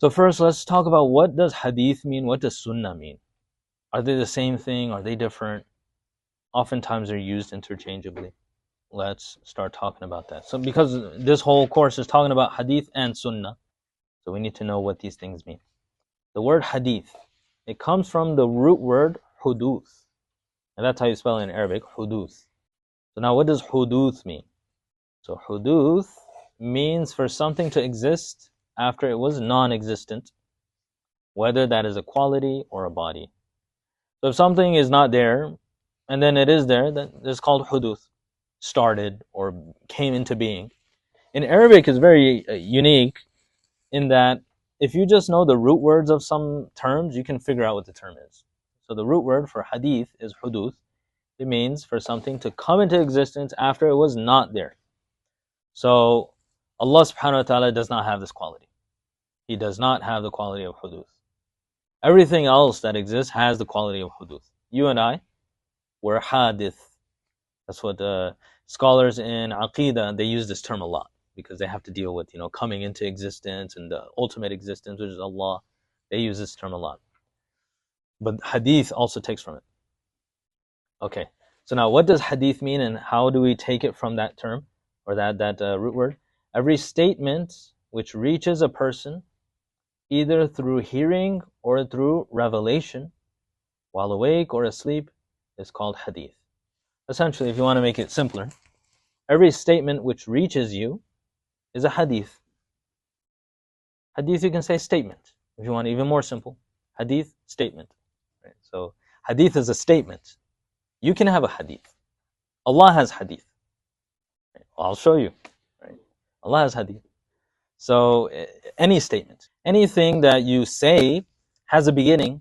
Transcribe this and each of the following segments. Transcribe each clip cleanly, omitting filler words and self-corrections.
So first, let's talk about what does hadith mean, what does sunnah mean? Are they the same thing? Are they different? Oftentimes they're used interchangeably. Let's start talking about that. So because this whole course is talking about hadith and sunnah, so we need to know what these things mean. The word hadith, it comes from the root word huduth. And that's how you spell it in Arabic, huduth. So now what does huduth mean? So huduth means for something to exist after it was non-existent, whether that is a quality or a body. So if something is not there, and then it is there, then it's called huduth, started or came into being. In Arabic, it's very unique in that if you just know the root words of some terms, you can figure out what the term is. So the root word for hadith is huduth. It means for something to come into existence after it was not there. So Allah subhanahu wa ta'ala does not have this quality. He does not have the quality of huduth. Everything else that exists has the quality of huduth. You and I, we're hadith. That's what scholars in Aqidah, they use this term a lot because they have to deal with, coming into existence and the ultimate existence, which is Allah. They use this term a lot. But hadith also takes from it. Okay, so now what does hadith mean and how do we take it from that term or that root word? Every statement which reaches a person either through hearing or through revelation while awake or asleep is called hadith. Essentially, if you want to make it simpler, every statement which reaches you is a hadith. Hadith, you can say statement. If you want even more simple, hadith, statement. Right? So hadith is a statement. You can have a hadith. Allah has hadith. Right? I'll show you. Right? Allah has hadith. So any statement, anything that you say has a beginning.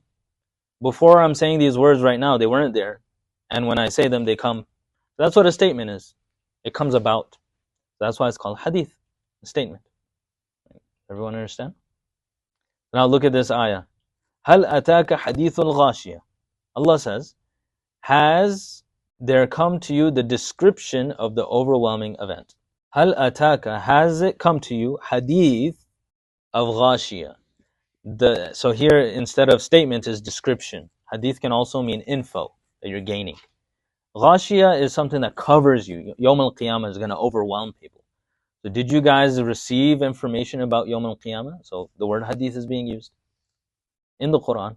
Before I'm saying these words right now, they weren't there. And when I say them, they come. That's what a statement is. It comes about. That's why it's called hadith, a statement. Everyone understand? Now look at this ayah. هَلْ أَتَاكَ حَدِيثُ الْغَاشِيَةِ Allah says, has there come to you the description of the overwhelming event? هَلْ أَتَاكَ, has it come to you, hadith of ghashiyah? So here, instead of statement, is description. Hadith can also mean info that you're gaining. Ghashiyah is something that covers you. Yawm al-Qiyamah is going to overwhelm people. So did you guys receive information about Yawm al-Qiyamah? So the word hadith is being used in the Quran.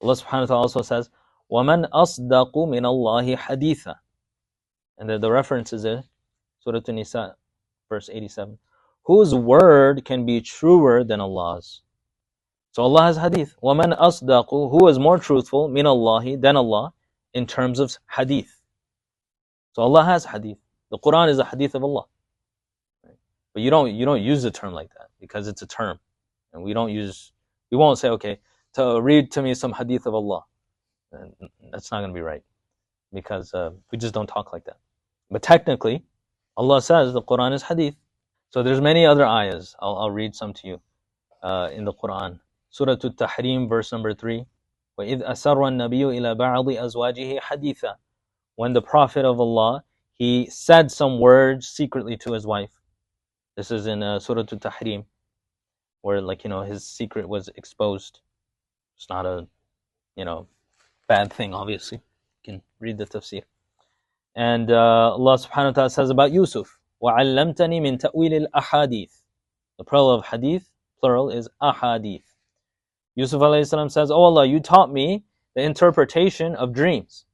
Allah subhanahu wa ta'ala also says, وَمَنْ أَصْدَقُ مِنَ اللَّهِ حَدِيثًا. And the reference is there, Surah An-Nisa, verse 87. Whose word can be truer than Allah's? So Allah has hadith. وَمَنْ أَصْدَقُ, who is more truthful, مِنَ اللَّهِ, than Allah, in terms of hadith. So Allah has hadith. The Quran is a hadith of Allah. Right? But you don't use the term like that because it's a term. And we won't say, okay, read to me some hadith of Allah. And that's not going to be right because we just don't talk like that. But technically, Allah says the Quran is hadith. So there's many other ayahs. I'll read some to you in the Quran. Surah At-Tahrim, verse number 3. وَإِذْ أَسَرَّ النَّبِيُّ إِلَى بَعْضِ أَزْوَاجِهِ حَدِيثًا. When the Prophet of Allah, he said some words secretly to his wife. This is in Surah At-Tahrim, where his secret was exposed. It's not a bad thing, obviously. You can read the tafsir. And Allah subhanahu wa ta'ala says about Yusuf, وَعَلَّمْتَنِي مِن تَأْوِيلِ الْأَحَادِيثِ. The plural of hadith, plural is ahadith. Yusuf alayhi salam says, oh Allah, you taught me the interpretation of dreams.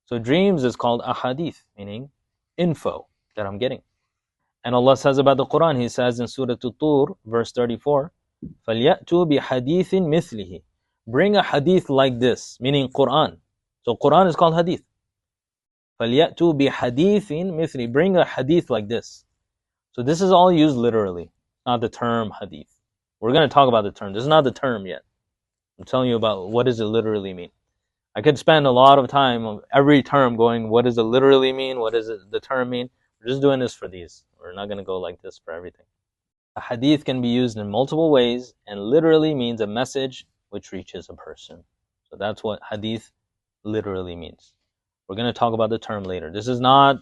So dreams is called ahadith, meaning info that I'm getting. And Allah says about the Quran, He says in Surah At-Tur, verse 34, فَلْيَأْتُوا بِحَدِيثٍ مِثْلِهِ. Bring a hadith like this, meaning Quran. So Quran is called hadith. فَلْيَأْتُوا بِحَدِيثٍ مِثْلِهِ. Bring a hadith like this. So this is all used literally, not the term hadith. We're going to talk about the term. This is not the term yet. I'm telling you about what does it literally mean. I could spend a lot of time on every term going, what does it literally mean? What does the term mean? We're just doing this for these. We're not going to go like this for everything. A hadith can be used in multiple ways and literally means a message which reaches a person. So that's what hadith literally means. We're going to talk about the term later. This is not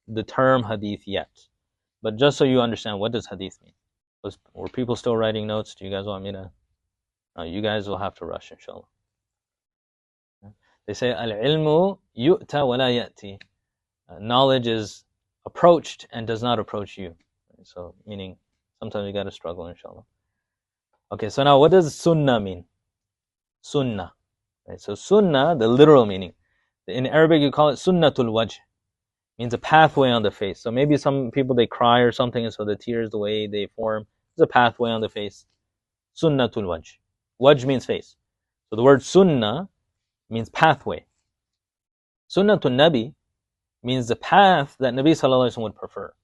the term hadith yet. But just so you understand, what does hadith mean? Were people still writing notes? Do you guys want me to? No, you guys will have to rush, inshallah. They say, al-ilmu yu'ta wa la ya'ti. Knowledge is approached and does not approach you. So, meaning, sometimes you got to struggle, inshallah. Okay, so now what does sunnah mean? Sunnah. Right, so sunnah, the literal meaning. In Arabic, you call it sunnatul wajh. Means a pathway on the face. So maybe some people, they cry or something, and so the tears, the way they form, is a pathway on the face. Sunnatul wajh. Wajh means face. So the word sunnah means pathway. Sunnatul nabi means the path that Nabi sallallahu alaihi wasallam would prefer.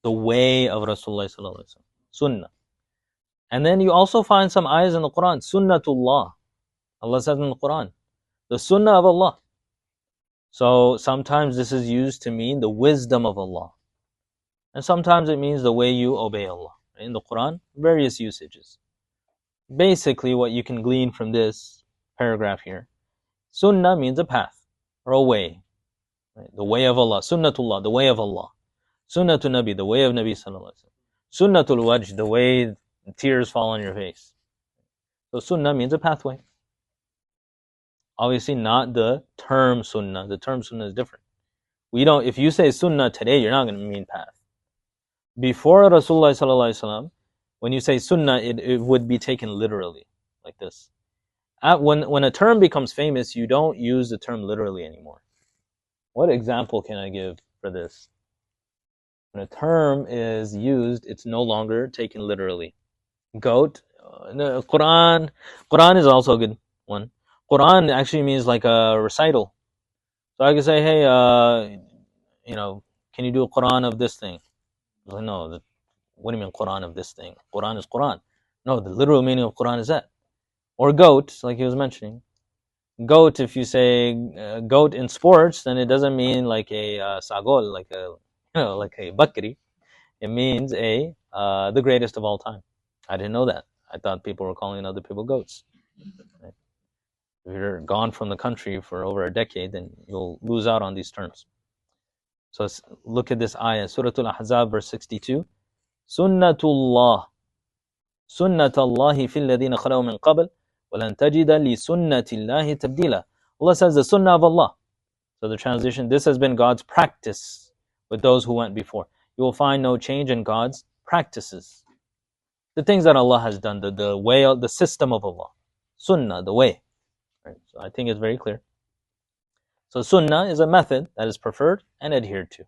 The way of Rasulullah sallallahu alaihi wasallam. Sunnah. And then you also find some ayahs in the Quran. Sunnatullah. Allah says in the Quran, the sunnah of Allah. So sometimes this is used to mean the wisdom of Allah. And sometimes it means the way you obey Allah. In the Quran, various usages. Basically, what you can glean from this paragraph here, sunnah means a path or a way. Right? The way of Allah. Sunnatullah, the way of Allah. Sunnatul Nabi, the way of Nabi sallallahu alaihi wasallam. Sunnatul wajh, the way tears fall on your face. So sunnah means a pathway. Obviously not the term sunnah. The term sunnah is different. If you say sunnah today, you're not going to mean path. Before Rasulullah sallallahu alaihi wasallam, when you say sunnah, it would be taken literally, like this. When a term becomes famous, you don't use the term literally anymore. What example can I give for this? When a term is used, it's no longer taken literally. Goat, Quran is also a good one. Quran actually means like a recital. So I can say, hey, can you do a Quran of this thing? Like, no, what do you mean Quran of this thing? Quran is Quran. No, the literal meaning of Quran is that. Or goat, like he was mentioning. Goat, if you say goat in sports, then it doesn't mean like a sagol, like a bakri. It means the greatest of all time. I didn't know that. I thought people were calling other people goats. Right? If you're gone from the country for over a decade, then you'll lose out on these terms. So look at this ayah, Surah Al-Ahzab, verse 62. Sunnatullah. Sunnatallahi fil ladina khalaw min qabl, walan tajida li sunnatillahi tabdila. Allah says the sunnah of Allah. So the translation, this has been God's practice with those who went before. You will find no change in God's practices. The things that Allah has done, the way, the system of Allah. Sunnah, the way. Right? So I think it's very clear. So sunnah is a method that is preferred and adhered to.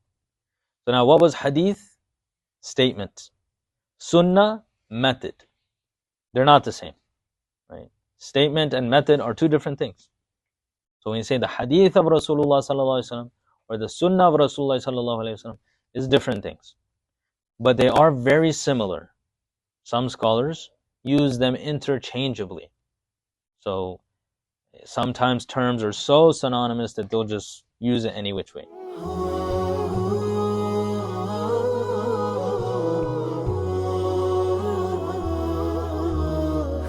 So now what was hadith? Statement. Sunnah, method. They're not the same. Right? Statement and method are two different things. So when you say the hadith of Rasulullah sallallahu alaihi wasallam or the sunnah of Rasulullah sallallahu alaihi wasallam, is different things. But they are very similar. Some scholars use them interchangeably. So sometimes terms are so synonymous that they'll just use it any which way.